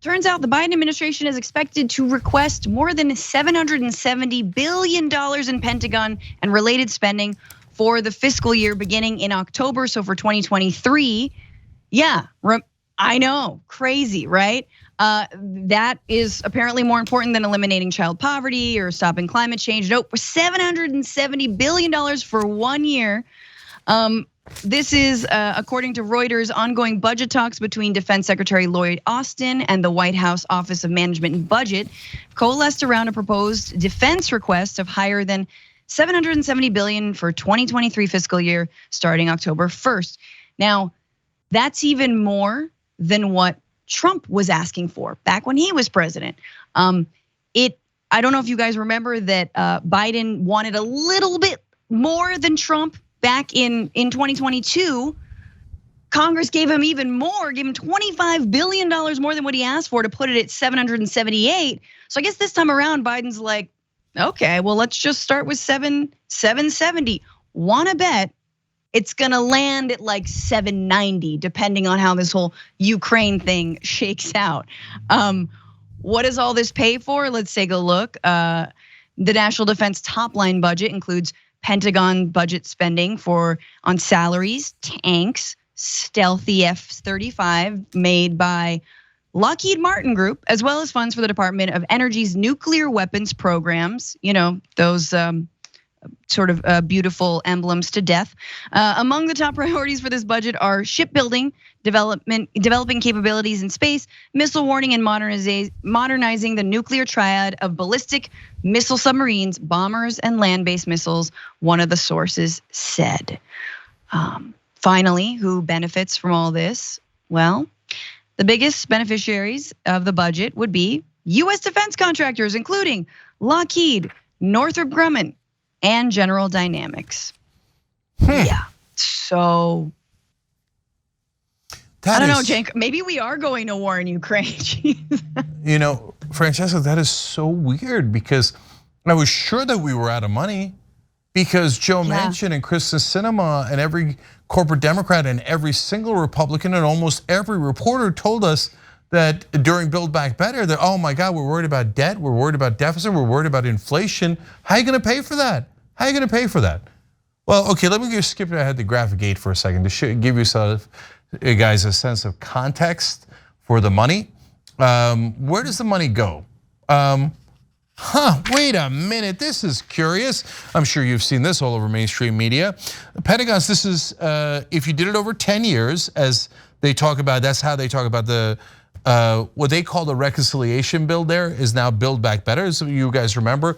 turns out the Biden administration is expected to request more than $770 billion in Pentagon and related spending for the fiscal year beginning in October. So for 2023, yeah, I know, crazy, right? That is apparently more important than eliminating child poverty or stopping climate change. Nope, $770 billion for 1 year. This is, according to Reuters, ongoing budget talks between Defense Secretary Lloyd Austin and the White House Office of Management and Budget coalesced around a proposed defense request of higher than $770 billion for 2023 fiscal year starting October 1st. Now, that's even more than what Trump was asking for back when he was president. I don't know if you guys remember that Biden wanted a little bit more than Trump back in 2022. Congress gave him even more, gave him $25 billion more than what he asked for to put it at 778. So I guess this time around, Biden's like, okay, well, let's just start with 770. Wanna bet it's gonna land at like 790, depending on how this whole Ukraine thing shakes out. What does all this pay for? Let's take a look. The National Defense top line budget includes Pentagon budget spending on salaries, tanks, stealthy F-35 made by Lockheed Martin Group, as well as funds for the Department of Energy's nuclear weapons programs. You know, those sort of beautiful emblems to death. Among the top priorities for this budget are shipbuilding, developing capabilities in space, missile warning, and modernizing the nuclear triad of ballistic missile submarines, bombers, and land-based missiles, one of the sources said. Finally, who benefits from all this? Well, the biggest beneficiaries of the budget would be US defense contractors, including Lockheed, Northrop Grumman, and General Dynamics. Yeah, so I don't know, Cenk, maybe we are going to war in Ukraine. You know, Francesca, that is so weird because I was sure that we were out of money because Joe Manchin and Kristen Sinema and every corporate Democrat and every single Republican and almost every reporter told us that during Build Back Better that, oh my God, we're worried about debt, we're worried about deficit, we're worried about inflation. How are you gonna pay for that? How are you gonna pay for that? Well, okay, let me just skip ahead to graphic 8 for a second to give you guys a sense of context for the money. Where does the money go? Wait a minute, this is curious. I'm sure you've seen this all over mainstream media. The Pentagon's, this is, if you did it over 10 years, as they talk about, that's how they talk about the, what they call the reconciliation bill there is now Build Back Better. So you guys remember,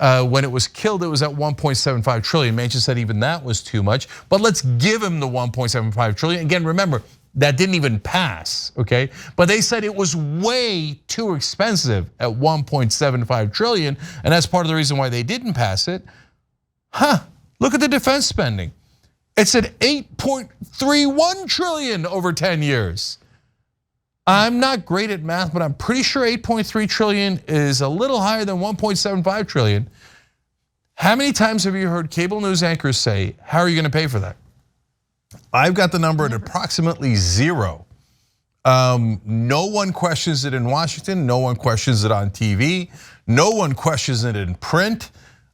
when it was killed, it was at 1.75 trillion. Manchin said even that was too much, but let's give him the 1.75 trillion. Again, remember, that didn't even pass, okay? But they said it was way too expensive at 1.75 trillion, and that's part of the reason why they didn't pass it. Look at the defense spending. It's at 8.31 trillion over 10 years. I'm not great at math, but I'm pretty sure 8.3 trillion is a little higher than 1.75 trillion. How many times have you heard cable news anchors say, how are you gonna pay for that? I've got the number at approximately 0. No one questions it in Washington. No one questions it on TV. No one questions it in print.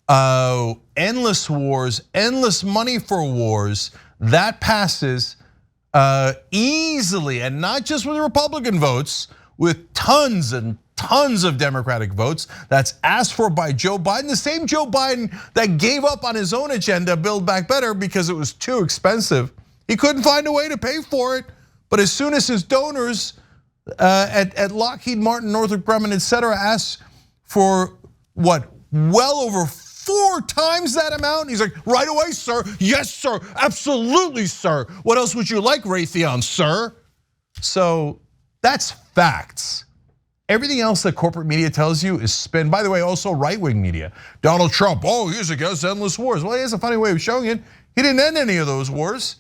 Endless wars, endless money for wars. That passes easily, and not just with Republican votes, with tons and tons of Democratic votes. That's asked for by Joe Biden, the same Joe Biden that gave up on his own agenda, Build Back Better, because it was too expensive. He couldn't find a way to pay for it, but as soon as his donors at Lockheed Martin, Northrop Grumman, et cetera, asked for what, well over 4 times that amount, he's like, right away, sir, yes, sir, absolutely, sir. What else would you like, Raytheon, sir? So that's facts. Everything else that corporate media tells you is spin. By the way, also right-wing media. Donald Trump, oh, he's against endless wars. Well, he has a funny way of showing it. He didn't end any of those wars.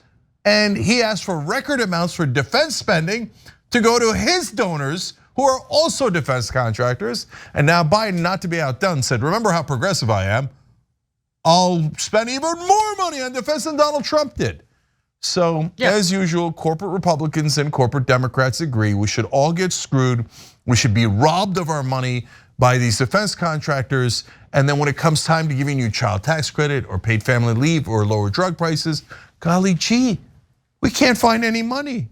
And he asked for record amounts for defense spending to go to his donors who are also defense contractors. And now Biden, not to be outdone, said, remember how progressive I am. I'll spend even more money on defense than Donald Trump did. So as usual, corporate Republicans and corporate Democrats agree we should all get screwed We should be robbed of our money by these defense contractors. And then when it comes time to giving you child tax credit or paid family leave or lower drug prices, golly gee, we can't find any money.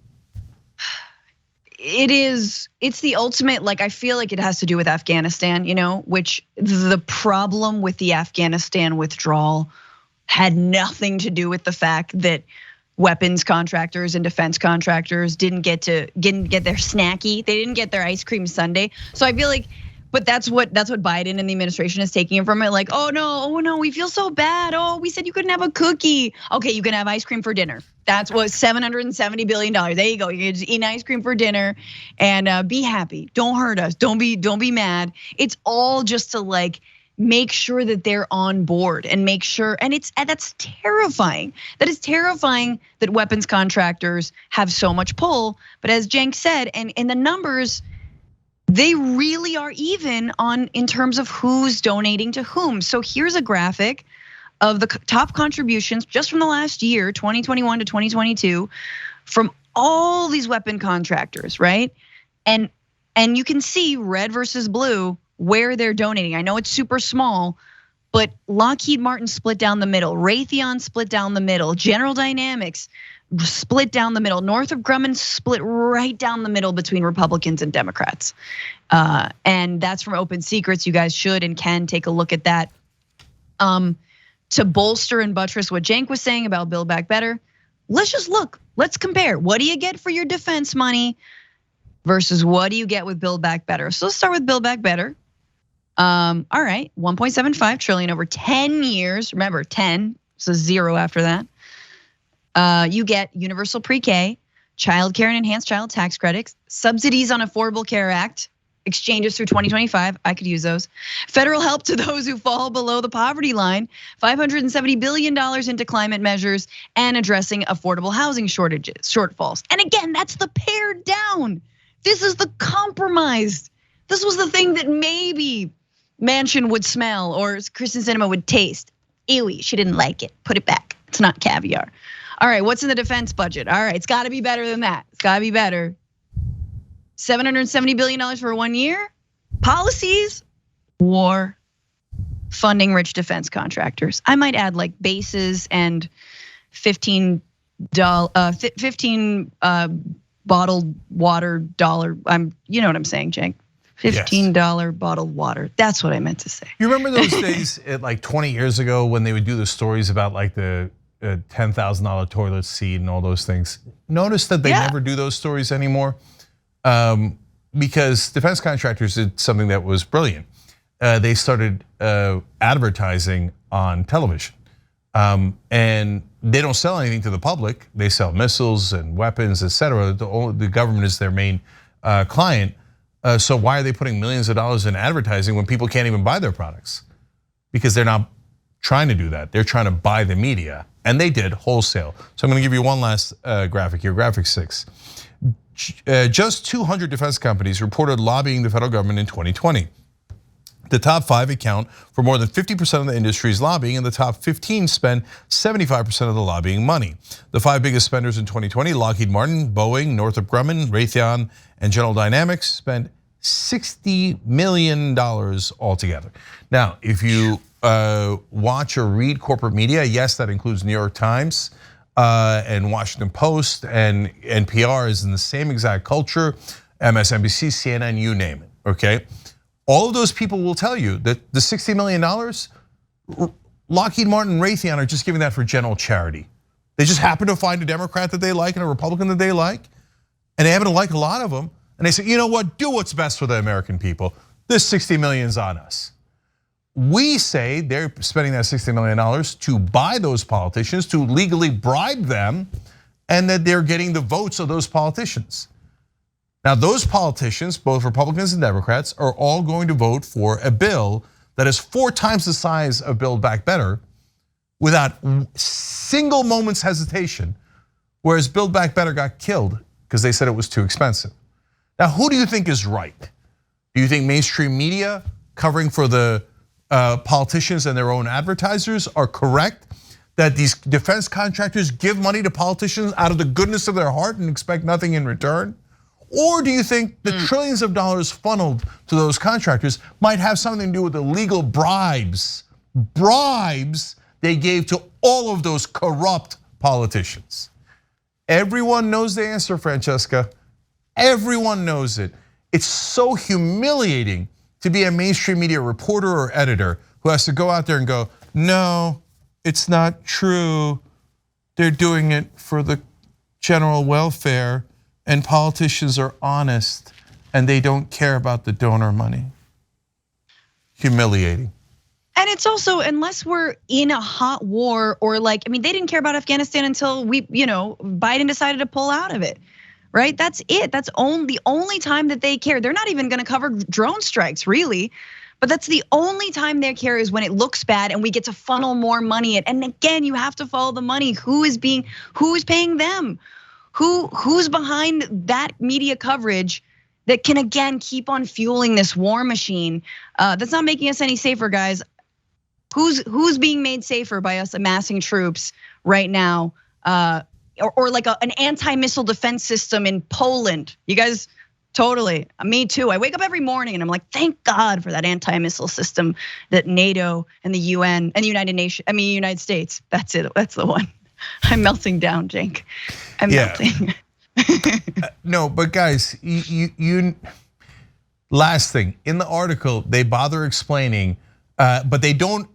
It's the ultimate, like I feel like it has to do with Afghanistan, which the problem with the Afghanistan withdrawal had nothing to do with the fact that weapons contractors and defense contractors didn't get their snacky, they didn't get their ice cream sundae. So I feel like, but that's what Biden and the administration is taking from it. Like, oh no, we feel so bad. Oh, we said you couldn't have a cookie. Okay, you can have ice cream for dinner. That's what $770 billion. There you go. You can just eat ice cream for dinner and be happy. Don't hurt us. Don't be mad. It's all just to like make sure that they're on board and make sure, and that's terrifying. That is terrifying that weapons contractors have so much pull. But as Cenk said, and in the numbers, they really are even in terms of who's donating to whom. So here's a graphic of the top contributions just from the last year, 2021 to 2022, from all these weapon contractors, right? And you can see red versus blue where they're donating. I know it's super small, but Lockheed Martin split down the middle, Raytheon split down the middle, General Dynamics split down the middle, Northrop Grumman split right down the middle between Republicans and Democrats. And that's from Open Secrets. You guys should and can take a look at that. To bolster and buttress what Cenk was saying about Build Back Better, let's just look, let's compare. What do you get for your defense money versus what do you get with Build Back Better? So let's start with Build Back Better. All right, 1.75 trillion over 10 years. Remember, 10, so 0 after that. You get universal pre-K, child care and enhanced child tax credits, subsidies on Affordable Care Act, exchanges through 2025, I could use those. Federal help to those who fall below the poverty line, $570 billion into climate measures and addressing affordable housing shortfalls. And again, that's the pared down. This is the compromised. This was the thing that maybe Manchin would smell or Kristen Sinema would taste. Ewy, she didn't like it, put it back. It's not caviar. All right, what's in the defense budget? All right, it's gotta be better than that. It's gotta be better. $770 billion for 1 year, policies, war, funding rich defense contractors. I might add like bases and 15 bottled water dollar. You know what I'm saying, Cenk? $15 bottled water. That's what I meant to say. You remember those days like 20 years ago when they would do the stories about like the $10,000 toilet seat and all those things? Notice that they never do those stories anymore. Because defense contractors did something that was brilliant. They started advertising on television. And they don't sell anything to the public. They sell missiles and weapons, etc. The government is their main client. So why are they putting millions of dollars in advertising when people can't even buy their products? Because they're not trying to do that. They're trying to buy the media. And they did wholesale. So I'm gonna give you one last graphic here, graphic 6. Just 200 defense companies reported lobbying the federal government in 2020. The top 5 account for more than 50% of the industry's lobbying, and the top 15 spend 75% of the lobbying money. The 5 biggest spenders in 2020, Lockheed Martin, Boeing, Northrop Grumman, Raytheon, and General Dynamics, spent $60 million altogether. Now, if you watch or read corporate media, yes, that includes New York Times, and Washington Post, and NPR is in the same exact culture, MSNBC, CNN, you name it, okay? All of those people will tell you that the $60 million, Lockheed Martin and Raytheon are just giving that for general charity. They just happen to find a Democrat that they like and a Republican that they like, and they happen to like a lot of them, and they say, you know what, do what's best for the American people. This 60 million's on us. We say they're spending that $60 million to buy those politicians, to legally bribe them, and that they're getting the votes of those politicians. Now, those politicians, both Republicans and Democrats, are all going to vote for a bill that is 4 times the size of Build Back Better without single moment's hesitation, whereas Build Back Better got killed because they said it was too expensive. Now, who do you think is right? Do you think mainstream media covering for the politicians and their own advertisers are correct? That these defense contractors give money to politicians out of the goodness of their heart and expect nothing in return? Or do you think the trillions of dollars funneled to those contractors might have something to do with illegal bribes they gave to all of those corrupt politicians? Everyone knows the answer, Francesca. Everyone knows it. It's so humiliating to be a mainstream media reporter or editor who has to go out there and go, no, it's not true. They're doing it for the general welfare, and politicians are honest and they don't care about the donor money. Humiliating. And it's also, unless we're in a hot war or like, I mean, they didn't care about Afghanistan until Biden decided to pull out of it, right? That's it. That's the only time that they care. They're not even gonna cover drone strikes, really. But that's the only time they care, is when it looks bad and we get to funnel more money in. And again, you have to follow the money. Who is paying them? Who's behind that media coverage that can again keep on fueling this war machine? That's not making us any safer, guys. Who's being made safer by us amassing troops right now? Or like an anti-missile defense system in Poland. You guys, totally, me too. I wake up every morning and I'm like, thank God for that anti-missile system that NATO and the UN and the United States. That's it. That's the one. I'm melting down, Cenk. I'm melting. No, but guys, you. Last thing in the article, they bother explaining, but they don't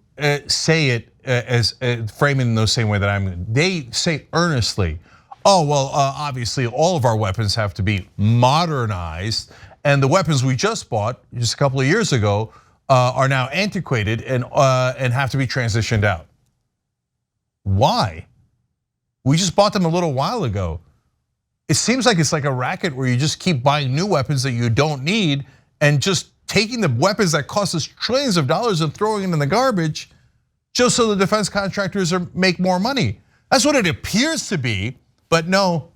say it as framing in the same way that I'm. They say earnestly, oh well, obviously all of our weapons have to be modernized, and the weapons we just bought just a couple of years ago are now antiquated and have to be transitioned out. Why? We just bought them a little while ago. It seems like it's like a racket where you just keep buying new weapons that you don't need and just taking the weapons that cost us trillions of dollars and throwing them in the garbage just so the defense contractors make more money. That's what it appears to be, but no,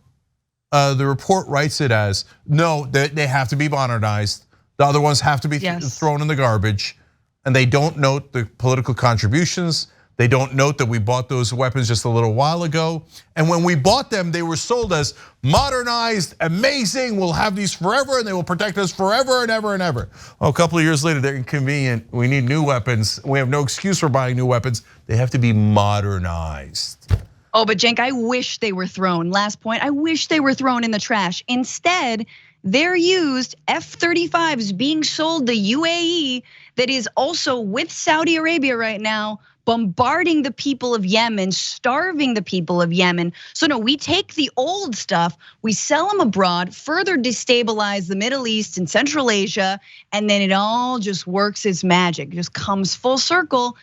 the report writes it as, no, they have to be modernized. The other ones have to be thrown in the garbage, and they don't note the political contributions. They don't note that we bought those weapons just a little while ago. And when we bought them, they were sold as modernized, amazing, we'll have these forever and they will protect us forever and ever and ever. Well, a couple of years later, they're inconvenient. We need new weapons. We have no excuse for buying new weapons. They have to be modernized. Oh, but Cenk, I wish they were thrown. Last point, I wish they were thrown in the trash. Instead, they're used, F-35s being sold to UAE, that is also with Saudi Arabia right now, bombarding the people of Yemen, starving the people of Yemen. So no, we take the old stuff, we sell them abroad, further destabilize the Middle East and Central Asia, and then it all just works its magic. It just comes full circle,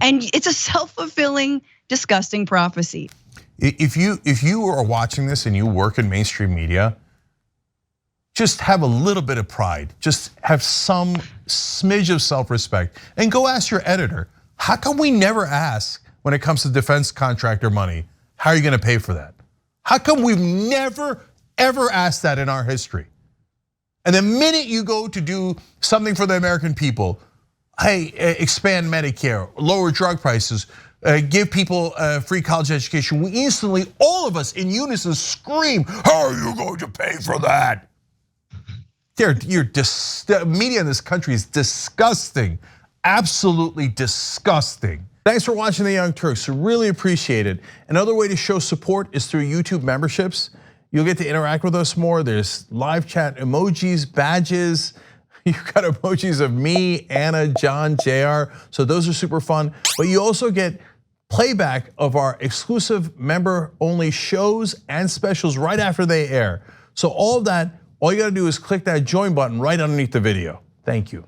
and it's a self-fulfilling, disgusting prophecy. If you are watching this and you work in mainstream media, just have a little bit of pride. Just have some smidge of self-respect and go ask your editor, how come we never ask when it comes to defense contractor money, how are you gonna pay for that? How come we've never, ever asked that in our history? And the minute you go to do something for the American people, hey, expand Medicare, lower drug prices, give people a free college education, we instantly, all of us in unison scream, how are you going to pay for that? Media in this country is disgusting. Absolutely disgusting. Thanks for watching the Young Turks, really appreciate it. Another way to show support is through YouTube memberships. You'll get to interact with us more. There's live chat emojis, badges. You've got emojis of me, Anna, John, JR, so those are super fun. But you also get playback of our exclusive member-only shows and specials right after they air. So all of that, all you gotta do is click that join button right underneath the video. Thank you.